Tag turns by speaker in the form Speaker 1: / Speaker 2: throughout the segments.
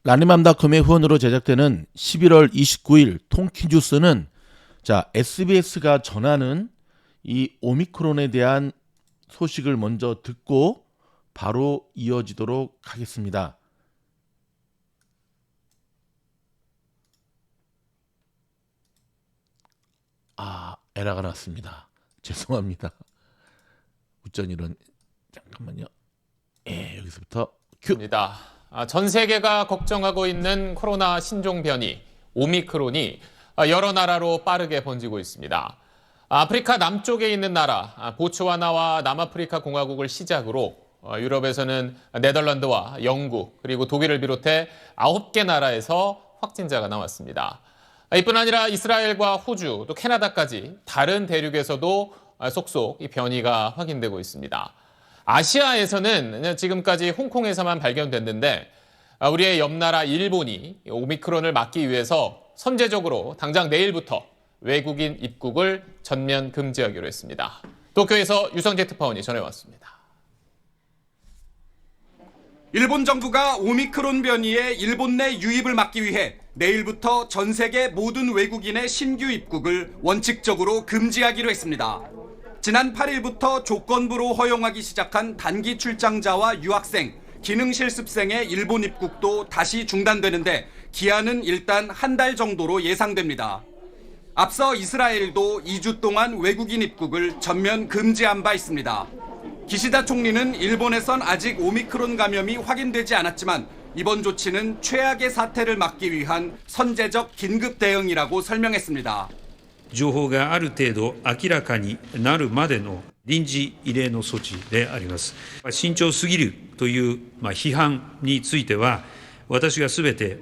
Speaker 1: 라니맘닷컴의 후원으로 제작되는 11월 29일 통키뉴스는 자, SBS가 전하는 이 오미크론에 대한 소식을 먼저 듣고 바로 이어지도록 하겠습니다. 에러가 났습니다. 죄송합니다. 어쩐 이런, 잠깐만요. 여기서부터
Speaker 2: 큐입니다. 전 세계가 걱정하고 있는 코로나 신종 변이 오미크론이 여러 나라로 빠르게 번지고 있습니다. 아프리카 남쪽에 있는 나라 보츠와나와 남아프리카 공화국을 시작으로 유럽에서는 네덜란드와 영국 그리고 독일을 비롯해 9개 나라에서 확진자가 나왔습니다. 이뿐 아니라 이스라엘과 호주 또 캐나다까지 다른 대륙에서도 속속 이 변이가 확인되고 있습니다. 아시아에서는 지금까지 홍콩에서만 발견됐는데 우리의 옆나라 일본이 오미크론을 막기 위해서 선제적으로 당장 내일부터 외국인 입국을 전면 금지하기로 했습니다. 도쿄에서 유성재 특파원이 전해왔습니다.
Speaker 3: 일본 정부가 오미크론 변이의 일본 내 유입을 막기 위해 내일부터 전 세계 모든 외국인의 신규 입국을 원칙적으로 금지하기로 했습니다. 지난 8일부터 조건부로 허용하기 시작한 단기 출장자와 유학생, 기능실습생의 일본 입국도 다시 중단되는데 기한은 일단 한 달 정도로 예상됩니다. 앞서 이스라엘도 2주 동안 외국인 입국을 전면 금지한 바 있습니다. 기시다 총리는 일본에선 아직 오미크론 감염이 확인되지 않았지만 이번 조치는 최악의 사태를 막기 위한 선제적 긴급 대응이라고 설명했습니다.
Speaker 4: 情報がある程度明らかになるまでの臨時異例の措置であります。慎重すぎるという批判については私がすべて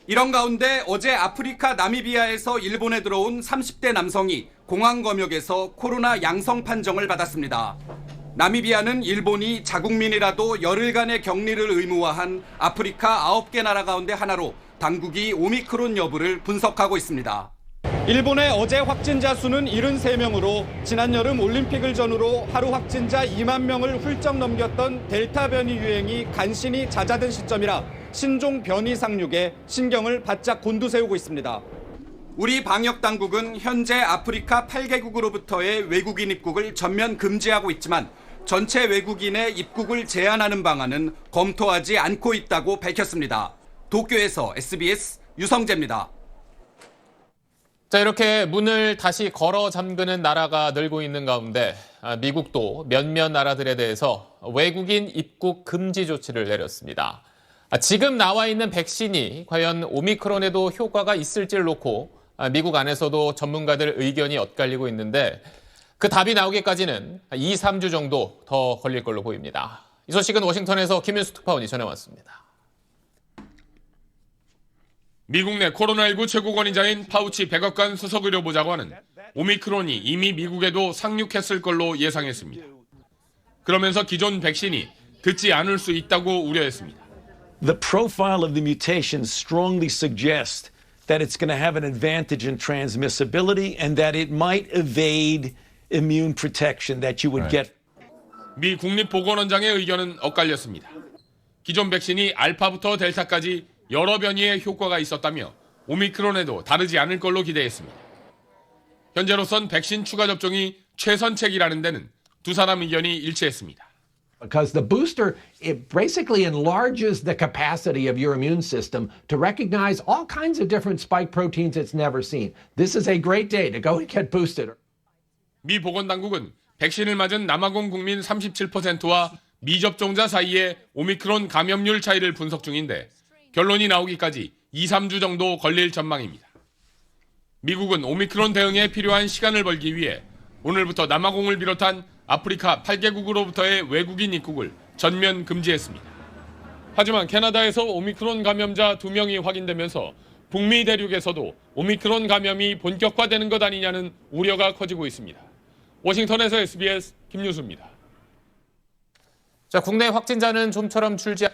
Speaker 3: 이런 가운데 어제 아프리카 나미비아에서 일본에 들어온 30대 남성이 공항 검역에서 코로나 양성 판정을 받았습니다. 나미비아는 일본이 자국민이라도 열흘간의 격리를 의무화한 아프리카 9개 나라 가운데 하나로 당국이 오미크론 여부를 분석하고 있습니다. 일본의 어제 확진자 수는 73명으로 지난 여름 올림픽을 전후로 하루 확진자 2만 명을 훌쩍 넘겼던 델타 변이 유행이 간신히 잦아든 시점이라 신종 변이 상륙에 신경을 바짝 곤두세우고 있습니다. 우리 방역 당국은 현재 아프리카 8개국으로부터의 외국인 입국을 전면 금지하고 있지만 전체 외국인의 입국을 제한하는 방안은 검토하지 않고 있다고 밝혔습니다. 도쿄에서 SBS 유성재입니다.
Speaker 2: 자, 이렇게 문을 다시 걸어 잠그는 나라가 늘고 있는 가운데 미국도 몇몇 나라들에 대해서 외국인 입국 금지 조치를 내렸습니다. 지금 나와 있는 백신이 과연 오미크론에도 효과가 있을지를 놓고 미국 안에서도 전문가들 의견이 엇갈리고 있는데 그 답이 나오기까지는 2, 3주 정도 더 걸릴 걸로 보입니다. 이 소식은 워싱턴에서 김윤수 특파원이 전해왔습니다.
Speaker 5: 미국 내 코로나19 최고 권위자인 파우치 백악관 수석의료보좌관은 오미크론이 이미 미국에도 상륙했을 걸로 예상했습니다. 그러면서 기존 백신이 듣지 않을 수 있다고 우려했습니다.
Speaker 6: The profile of the mutation strongly suggests that it's going to have an advantage in transmissibility and that it might evade immune protection that you would get.
Speaker 5: 미 국립보건원장의 의견은 엇갈렸습니다. 기존 백신이 알파부터 델타까지 여러 변이의 효과가 있었다며 오미크론에도 다르지 않을 걸로 기대했습니다. 현재로선 백신 추가 접종이 최선책이라는 데는 두 사람 의견이 일치했습니다.
Speaker 7: Because the booster, it basically enlarges the capacity of your immune system to recognize all kinds of different spike proteins it's never seen. This is a great day to go and get boosted.
Speaker 5: 미 보건당국은 백신을 맞은 남아공 국민 37%와 미접종자 사이의 오미크론 감염률 차이를 분석 중인데 결론이 나오기까지 2, 3주 정도 걸릴 전망입니다. 미국은 오미크론 대응에 필요한 시간을 벌기 위해 오늘부터 남아공을 비롯한 아프리카 8개국으로부터의 외국인 입국을 전면 금지했습니다. 하지만 캐나다에서 오미크론 감염자 2명이 확인되면서 북미 대륙에서도 오미크론 감염이 본격화되는 것 아니냐는 우려가 커지고 있습니다. 워싱턴에서 SBS 김유수입니다.
Speaker 2: 자, 국내 확진자는 좀처럼 줄지.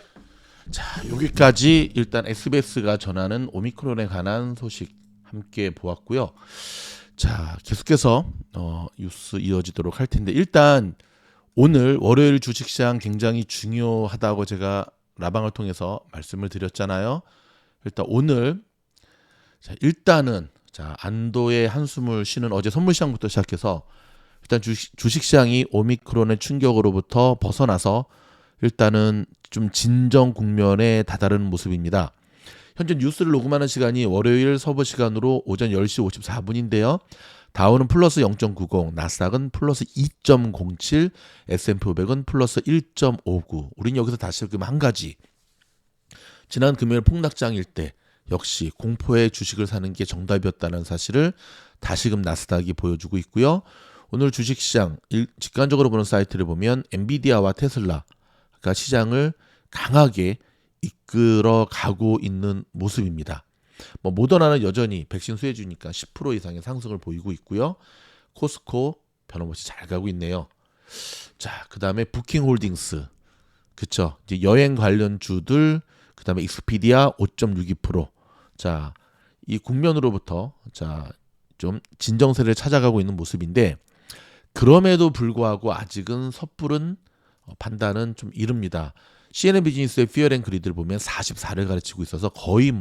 Speaker 1: 자, 여기까지 일단 SBS가 전하는 오미크론에 관한 소식 함께 보았고요. 자, 계속해서 뉴스 이어지도록 할 텐데 일단 오늘 월요일 주식시장 굉장히 중요하다고 제가 라방을 통해서 말씀을 드렸잖아요. 일단 오늘 일단은 안도의 한숨을 쉬는 어제 선물시장부터 시작해서 일단 주식시장이 오미크론의 충격으로부터 벗어나서 일단은 좀 진정 국면에 다다르는 모습입니다. 현재 뉴스를 녹음하는 시간이 월요일 서부 시간으로 오전 10시 54분인데요. 다우는 플러스 0.90, 나스닥은 플러스 2.07, S&P 500은 플러스 1.59. 우린 여기서 다시 한 가지. 지난 금요일 폭락장일 때 역시 공포의 주식을 사는 게 정답이었다는 사실을 다시금 나스닥이 보여주고 있고요. 오늘 주식시장 직관적으로 보는 사이트를 보면 엔비디아와 테슬라가 시장을 강하게 이끌어 가고 있는 모습입니다. 모더나는 여전히 백신 수혜주니까 10% 이상의 상승을 보이고 있고요. 코스코 변함없이 잘 가고 있네요. 자, 그다음에 부킹홀딩스, 그쵸? 이제 여행 관련주들, 그다음에 익스피디아 5.62%. 자, 이 국면으로부터 좀 진정세를 찾아가고 있는 모습인데 그럼에도 불구하고 아직은 섣부른 판단은 좀 이릅니다. CNN 비즈니스의 피어 앤 그리드를 보면 44를 가르치고 있어서 거의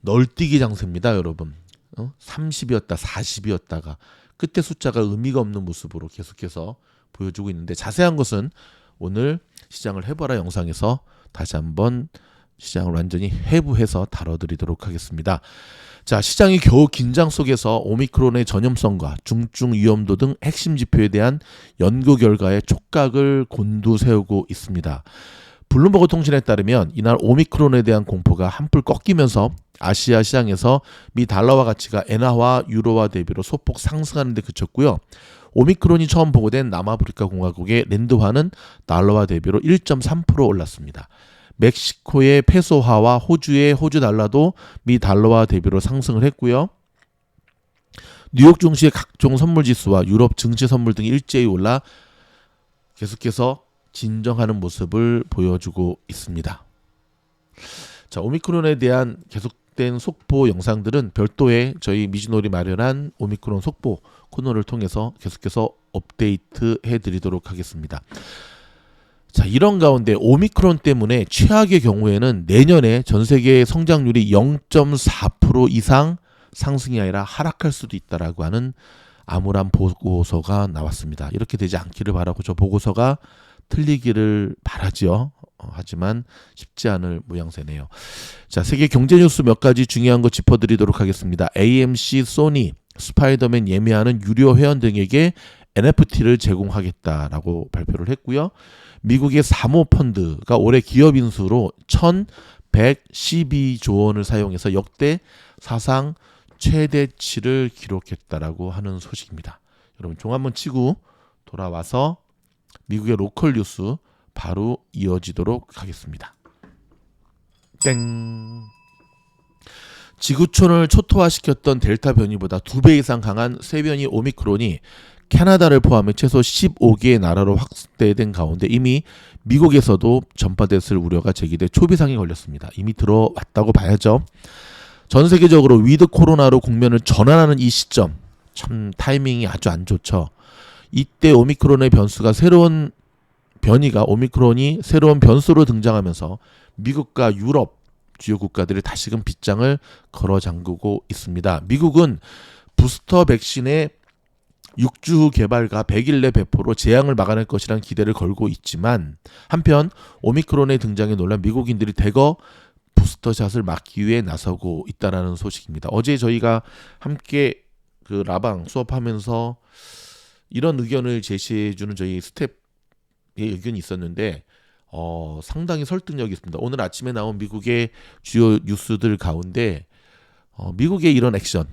Speaker 1: 널뛰기 장세입니다, 여러분. 30이었다, 40이었다가 끝에 숫자가 의미가 없는 모습으로 계속해서 보여주고 있는데 자세한 것은 오늘 시장을 해봐라 영상에서 다시 한번 시장을 완전히 해부해서 다뤄드리도록 하겠습니다. 자, 시장이 겨우 긴장 속에서 오미크론의 전염성과 중증 위험도 등 핵심 지표에 대한 연구 결과에 촉각을 곤두세우고 있습니다. 블룸버그 통신에 따르면 이날 오미크론에 대한 공포가 한풀 꺾이면서 아시아 시장에서 미 달러화 가치가 엔화와 유로화 대비로 소폭 상승하는 데 그쳤고요. 오미크론이 처음 보고된 남아프리카 공화국의 랜드화는 달러화 대비로 1.3% 올랐습니다. 멕시코의 페소화와 호주의 호주 달러도 미 달러화 대비로 상승을 했고요. 뉴욕 증시의 각종 선물 지수와 유럽 증시 선물 등이 일제히 올라 계속해서 진정하는 모습을 보여주고 있습니다. 자, 오미크론에 대한 계속된 속보 영상들은 별도의 저희 미즈놀이 마련한 오미크론 속보 코너를 통해서 계속해서 업데이트 해드리도록 하겠습니다. 자, 이런 가운데 오미크론 때문에 최악의 경우에는 내년에 전 세계 성장률이 0.4% 이상 상승이 아니라 하락할 수도 있다라고 하는 암울한 보고서가 나왔습니다. 이렇게 되지 않기를 바라고 저 보고서가 틀리기를 바라죠. 하지만 쉽지 않을 모양새네요. 자, 세계 경제 뉴스 몇 가지 중요한 거 짚어드리도록 하겠습니다. AMC, 소니, 스파이더맨 예매하는 유료 회원 등에게 NFT를 제공하겠다라고 발표를 했고요. 미국의 사모펀드가 올해 기업 인수로 1,112조 원을 사용해서 역대 사상 최대치를 기록했다라고 하는 소식입니다. 여러분 종 한번 치고 돌아와서 미국의 로컬 뉴스 바로 이어지도록 하겠습니다. 땡. 지구촌을 초토화시켰던 델타 변이보다 2배 이상 강한 새 변이 오미크론이 캐나다를 포함해 최소 15개의 나라로 확대된 가운데 이미 미국에서도 전파됐을 우려가 제기돼 초비상이 걸렸습니다. 이미 들어왔다고 봐야죠. 전 세계적으로 위드 코로나로 국면을 전환하는 이 시점, 참 타이밍이 아주 안 좋죠. 이때 오미크론의 변수가 오미크론이 새로운 변수로 등장하면서 미국과 유럽 주요 국가들이 다시금 빗장을 걸어 잠그고 있습니다. 미국은 부스터 백신의 6주 후 개발과 100일 내 배포로 재앙을 막아낼 것이라는 기대를 걸고 있지만 한편 오미크론의 등장에 놀란 미국인들이 대거 부스터샷을 맞기 위해 나서고 있다는 소식입니다. 어제 저희가 함께 그 라방 수업하면서 이런 의견을 제시해주는 저희 스텝의 의견이 있었는데 상당히 설득력이 있습니다. 오늘 아침에 나온 미국의 주요 뉴스들 가운데 미국의 이런 액션,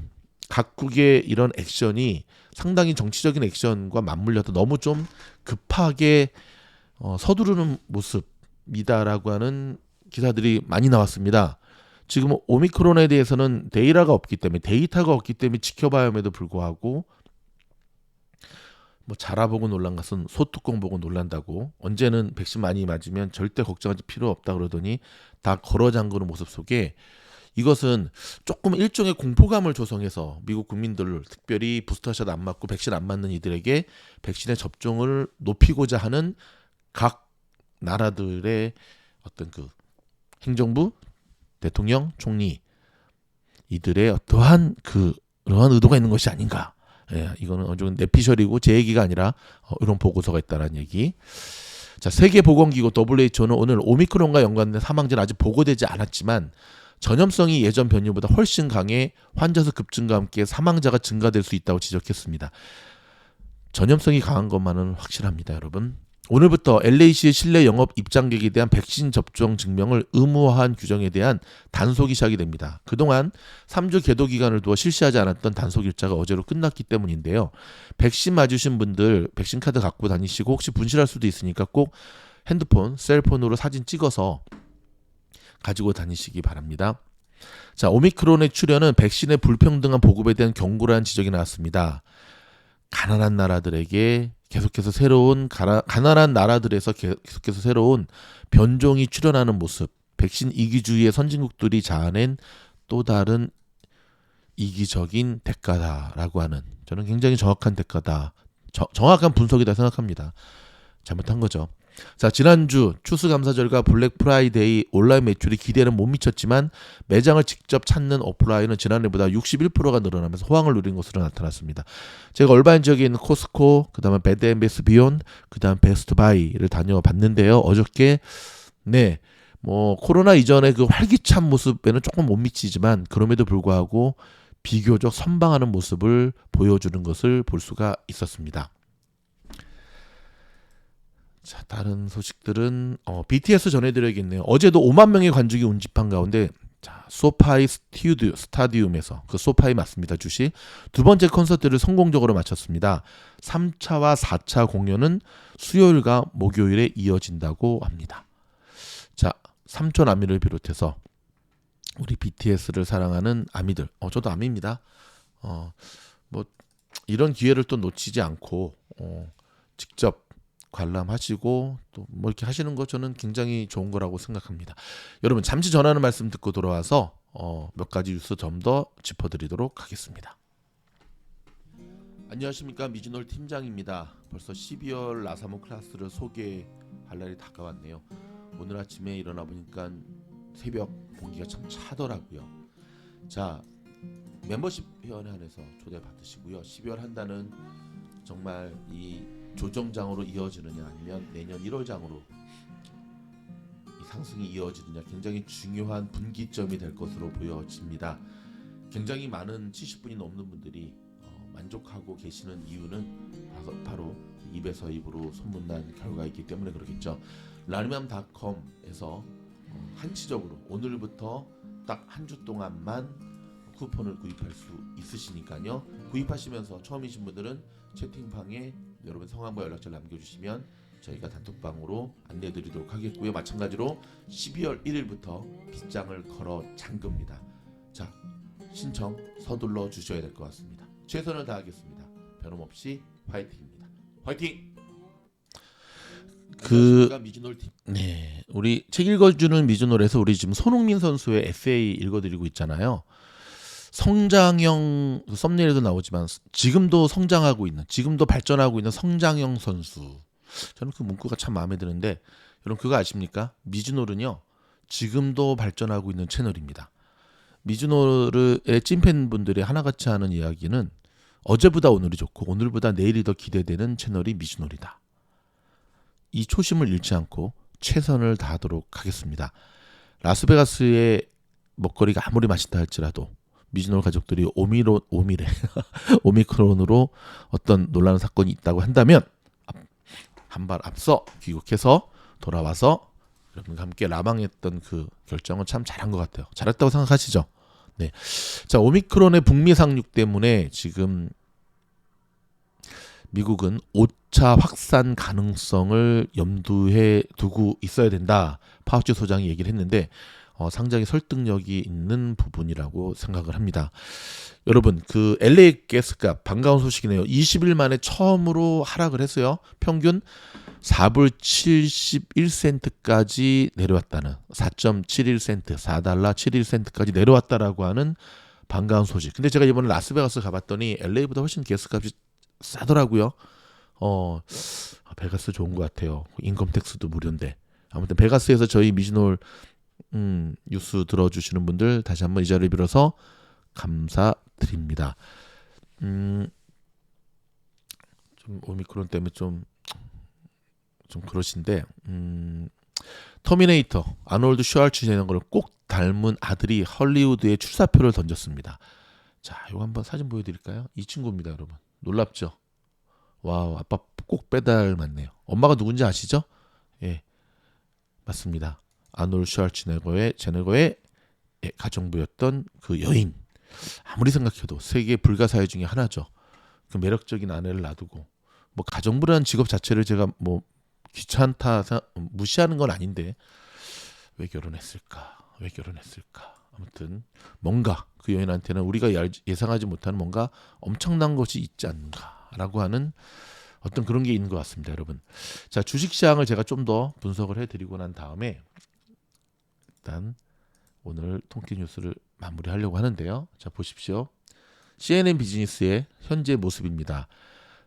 Speaker 1: 각국의 이런 액션이 상당히 정치적인 액션과 맞물려서 너무 좀 급하게 서두르는 모습이다라고 하는 기사들이 많이 나왔습니다. 지금 오미크론에 대해서는 데이터가 없기 때문에 지켜봐야 함에도 불구하고 자라 보고 놀란 것은 소뚜껑 보고 놀란다고, 언제는 백신 많이 맞으면 절대 걱정하지 필요 없다 그러더니 다 걸어 잠그는 모습 속에 이것은 조금 일종의 공포감을 조성해서 미국 국민들, 특별히 부스터샷 안 맞고 백신 안 맞는 이들에게 백신의 접종을 높이고자 하는 각 나라들의 어떤 그 행정부, 대통령, 총리 이들의 어떠한 그러한 의도가 있는 것이 아닌가. 예, 이거는 어느 정도 내피셜이고 제 얘기가 아니라 이런 보고서가 있다는 얘기. 자, 세계보건기구 WHO는 오늘 오미크론과 연관된 사망자는 아직 보고되지 않았지만 전염성이 예전 변이보다 훨씬 강해 환자 수 급증과 함께 사망자가 증가될 수 있다고 지적했습니다. 전염성이 강한 것만은 확실합니다, 여러분. 오늘부터 LA시의 실내 영업 입장객에 대한 백신 접종 증명을 의무화한 규정에 대한 단속이 시작이 됩니다. 그동안 3주 계도 기간을 두어 실시하지 않았던 단속 일자가 어제로 끝났기 때문인데요. 백신 맞으신 분들 백신 카드 갖고 다니시고 혹시 분실할 수도 있으니까 꼭 핸드폰, 셀폰으로 사진 찍어서 가지고 다니시기 바랍니다. 자, 오미크론의 출현은 백신의 불평등한 보급에 대한 경고라는 지적이 나왔습니다. 가난한 나라들에게 계속해서 가난한 나라들에서 계속해서 새로운 변종이 출현하는 모습, 백신 이기주의의 선진국들이 자아낸 또 다른 이기적인 대가다라고 하는, 저는 굉장히 정확한 대가다, 정확한 분석이다 생각합니다. 잘못한 거죠. 자, 지난주 추수감사절과 블랙 프라이데이 온라인 매출이 기대는 못 미쳤지만 매장을 직접 찾는 오프라인은 지난해보다 61%가 늘어나면서 호황을 누린 것으로 나타났습니다. 제가 얼바인 지역에 있는 코스코, 그 다음에 배드앤베스 비욘드, 그 다음 베스트바이를 다녀봤는데요. 어저께 코로나 이전의 그 활기찬 모습에는 조금 못 미치지만 그럼에도 불구하고 비교적 선방하는 모습을 보여주는 것을 볼 수가 있었습니다. 자, 다른 소식들은 BTS 전해드려야겠네요. 어제도 5만 명의 관중이 운집한 가운데 자, 소파이 스타디움에서, 그 소파이 맞습니다, 주식, 두 번째 콘서트를 성공적으로 마쳤습니다. 3차와 4차 공연은 수요일과 목요일에 이어진다고 합니다. 자, 삼촌 아미를 비롯해서 우리 BTS를 사랑하는 아미들, 저도 아미입니다. 이런 기회를 또 놓치지 않고 직접 관람하시고 또 이렇게 하시는 거 저는 굉장히 좋은 거라고 생각합니다. 여러분, 잠시 전하는 말씀 듣고 돌아와서 몇 가지 뉴스 좀 더 짚어드리도록 하겠습니다. 안녕하십니까, 미즈놀 팀장입니다. 벌써 12월 라사모 클래스를 소개할 날이 다가왔네요. 오늘 아침에 일어나 보니까 새벽 공기가 참 차더라고요. 자, 멤버십 회원에 한해서 초대받으시고요. 12월 한 달은 정말 이 조정장으로 이어지느냐 아니면 내년 1월장으로 이 상승이 이어지느냐 굉장히 중요한 분기점이 될 것으로 보여집니다. 굉장히 많은 70분이 넘는 분들이 만족하고 계시는 이유는 바로 입에서 입으로 소문난 결과이기 때문에 그렇겠죠. 라니맘닷컴에서 한시적으로 오늘부터 딱 한 주 동안만 쿠폰을 구입할 수 있으시니까요. 구입하시면서 처음이신 분들은 채팅방에 여러분 성함과 연락처를 남겨주시면 저희가 단톡방으로 안내드리도록 하겠고요. 마찬가지로 12월 1일부터 빗장을 걸어 잠깁니다. 자, 신청 서둘러 주셔야 될 것 같습니다. 최선을 다하겠습니다. 변함없이 화이팅입니다. 화이팅! 우리 책 읽어주는 미즈놀에서 우리 지금 손흥민 선수의 에세이 읽어드리고 있잖아요. 성장형, 썸네일에도 나오지만 지금도 성장하고 있는, 지금도 발전하고 있는 성장형 선수. 저는 그 문구가 참 마음에 드는데, 여러분 그거 아십니까? 미즈놀은요 지금도 발전하고 있는 채널입니다. 미즈놀의 찐팬분들이 하나같이 하는 이야기는 어제보다 오늘이 좋고 오늘보다 내일이 더 기대되는 채널이 미즈놀이다. 이 초심을 잃지 않고 최선을 다하도록 하겠습니다. 라스베가스의 먹거리가 아무리 맛있다 할지라도 미즈놀 가족들이 오미크론으로 어떤 놀라운 사건이 있다고 한다면 한 발 앞서 귀국해서 돌아와서 여러분과 함께 라방했던 그 결정은 참 잘한 것 같아요. 잘했다고 생각하시죠? 네. 자, 오미크론의 북미 상륙 때문에 지금 미국은 5차 확산 가능성을 염두에 두고 있어야 된다. 파우치 소장이 얘기를 했는데 상당히 설득력이 있는 부분이라고 생각을 합니다. 여러분, 그 LA 가스값 반가운 소식이네요. 20일 만에 처음으로 하락을 했어요. 평균 4불 71센트까지 내려왔다는, 4.71센트, 4달러 71센트까지 내려왔다라고 하는 반가운 소식. 근데 제가 이번에 라스베가스 가봤더니 LA보다 훨씬 가스값이 싸더라고요. 베가스 좋은 것 같아요. 인컴텍스도 무료인데. 아무튼 베가스에서 저희 미즈놀 뉴스 들어주시는 분들 다시 한번 이 자리를 빌어서 감사드립니다. 좀 오미크론 때문에 좀 그러신데 터미네이터 아놀드 슈왈츠제네거를 꼭 닮은 아들이 헐리우드에 출사표를 던졌습니다. 자, 이거 한번 사진 보여드릴까요? 이 친구입니다, 여러분. 놀랍죠? 와우, 아빠 꼭 빼닮았네요. 엄마가 누군지 아시죠? 예, 맞습니다. 아놀드 슈왈츠제네거의 가정부였던 그 여인. 아무리 생각해도 세계 불가사의 중에 하나죠. 그 매력적인 아내를 놔두고 뭐 가정부라는 직업 자체를 제가 뭐 귀찮다 무시하는 건 아닌데 왜 결혼했을까? 아무튼 뭔가 그 여인한테는 우리가 예상하지 못하는 뭔가 엄청난 것이 있지 않은가라고 하는 어떤 그런 게 있는 것 같습니다, 여러분. 자, 주식시장을 제가 좀 더 분석을 해드리고 난 다음에 일단 오늘 통계 뉴스를 마무리하려고 하는데요. 자, 보십시오. CNN 비즈니스의 현재 모습입니다.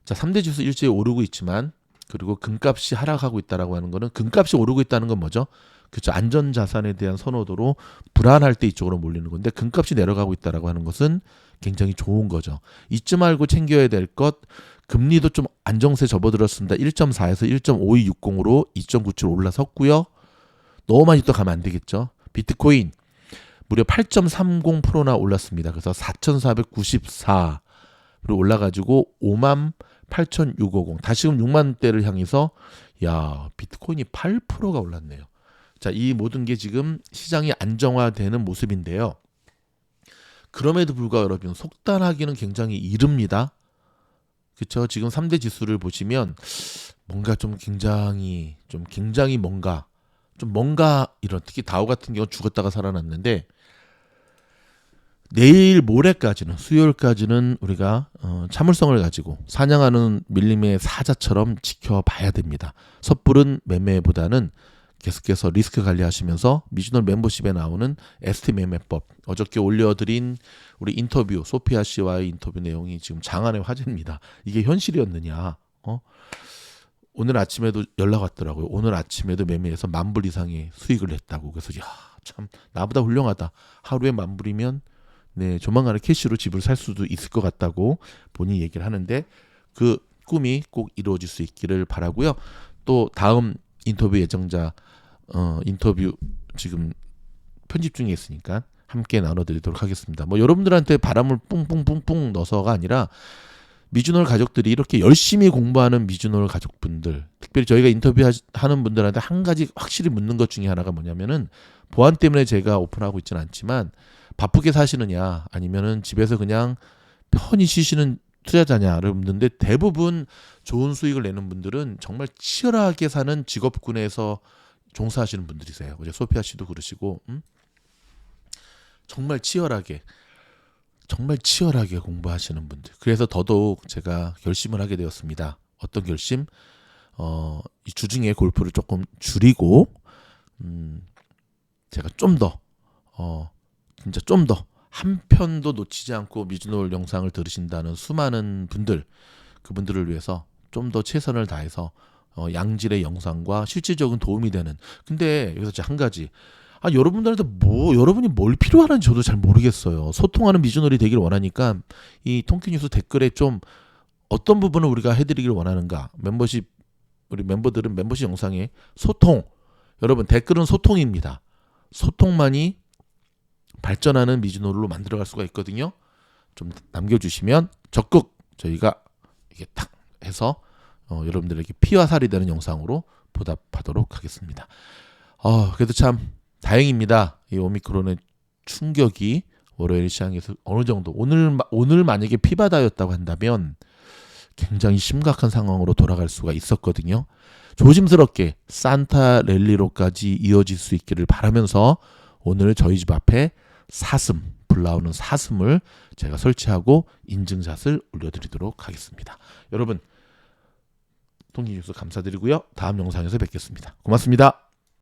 Speaker 1: 자, 3대 지수 일제히 오르고 있지만 그리고 금값이 하락하고 있다라고 하는 거는 금값이 오르고 있다는 건 뭐죠? 그렇죠. 안전자산에 대한 선호도로 불안할 때 이쪽으로 몰리는 건데 금값이 내려가고 있다라고 하는 것은 굉장히 좋은 거죠. 잊지 말고 챙겨야 될 것, 금리도 좀 안정세 접어들었습니다. 1.4에서 1.5260으로 2.97 올라섰고요. 너무 많이 또 가면 안 되겠죠. 비트코인 무려 8.30%나 올랐습니다. 그래서 4,494로 올라가지고 58,650 다시금 6만대를 향해서 야, 비트코인이 8%가 올랐네요. 자, 이 모든 게 지금 시장이 안정화되는 모습인데요. 그럼에도 불구하고 여러분 속단하기는 굉장히 이릅니다. 그렇죠? 지금 3대 지수를 보시면 뭔가 좀 굉장히 뭔가 이런 특히 다우 같은 경우 죽었다가 살아났는데 내일 모레까지는 수요일까지는 우리가 참을성을 가지고 사냥하는 밀림의 사자처럼 지켜봐야 됩니다. 섣부른 매매보다는 계속해서 리스크 관리하시면서 미즈놀 멤버십에 나오는 ST 매매법 어저께 올려드린 우리 인터뷰 소피아 씨와의 인터뷰 내용이 지금 장안의 화제입니다. 이게 현실이었느냐? 오늘 아침에도 연락 왔더라고요. 오늘 아침에도 매매해서 10,000불 이상의 수익을 냈다고. 그래서 야, 참 나보다 훌륭하다. 하루에 10,000불이면 네, 조만간에 캐시로 집을 살 수도 있을 것 같다고 본인이 얘기를 하는데 그 꿈이 꼭 이루어질 수 있기를 바라고요. 또 다음 인터뷰 예정자 인터뷰 지금 편집 중에 있으니까 함께 나눠드리도록 하겠습니다. 뭐 여러분들한테 바람을 뿡뿡뿡뿡 넣어서가 아니라 미즈놀 가족들이 이렇게 열심히 공부하는 미즈놀 가족분들, 특별히 저희가 인터뷰하는 분들한테 한 가지 확실히 묻는 것 중에 하나가 뭐냐면은 보안 때문에 제가 오픈하고 있지는 않지만 바쁘게 사시느냐 아니면은 집에서 그냥 편히 쉬시는 투자자냐를 묻는데 대부분 좋은 수익을 내는 분들은 정말 치열하게 사는 직업군에서 종사하시는 분들이세요. 어제 소피아 씨도 그러시고 정말 치열하게 공부하시는 분들. 그래서 더더욱 제가 결심을 하게 되었습니다. 어떤 결심? 이 주중에 골프를 조금 줄이고 제가 좀 더 한 편도 놓치지 않고 미즈놀 영상을 들으신다는 수많은 분들, 그분들을 위해서 좀 더 최선을 다해서 양질의 영상과 실질적인 도움이 되는. 근데 여기서 한 가지, 여러분들한테 여러분이 뭘 필요하는지 저도 잘 모르겠어요. 소통하는 미즈놀이 되길 원하니까 이 통키뉴스 댓글에 좀 어떤 부분을 우리가 해드리길 원하는가. 우리 멤버들은 멤버십 영상에 소통. 여러분 댓글은 소통입니다. 소통만이 발전하는 미즈놀로 만들어갈 수가 있거든요. 좀 남겨주시면 적극 저희가 이게 탁 해서 여러분들에게 피와 살이 되는 영상으로 보답하도록 하겠습니다. 그래도 참 다행입니다. 이 오미크론의 충격이 월요일 시장에서 어느 정도 오늘 만약에 피바다였다고 한다면 굉장히 심각한 상황으로 돌아갈 수가 있었거든요. 조심스럽게 산타 랠리로까지 이어질 수 있기를 바라면서 오늘 저희 집 앞에 불 나오는 사슴을 제가 설치하고 인증샷을 올려드리도록 하겠습니다. 여러분 통기뉴스 감사드리고요. 다음 영상에서 뵙겠습니다. 고맙습니다.